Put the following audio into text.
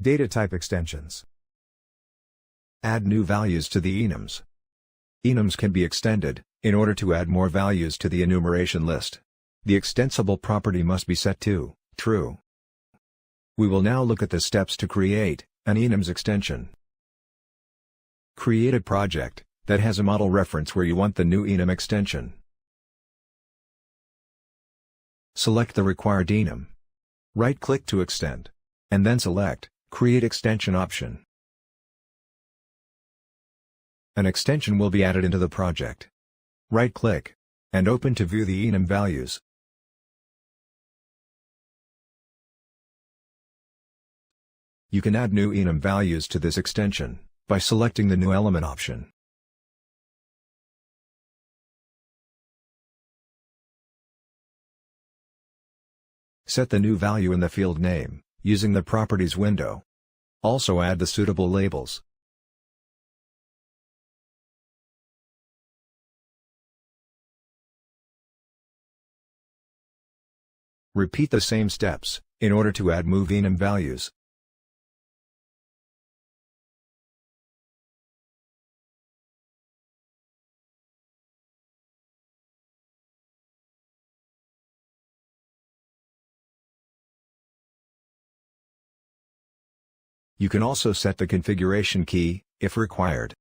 Data type extensions. Add new values to the enums. Enums can be extended, in order to add more values to the enumeration list. The extensible property must be set to true. We will now look at the steps to create an enums extension. Create a project that has a model reference where you want the new enum extension. Select the required enum. Right-click to extend. And then select Create Extension option. An extension will be added into the project. Right-click and open to view the enum values. You can add new enum values to this extension by selecting the New Element option. Set the new value in the field name, using the Properties window. Also add the suitable labels. Repeat the same steps, in order to add move enum values. You can also set the configuration key, if required.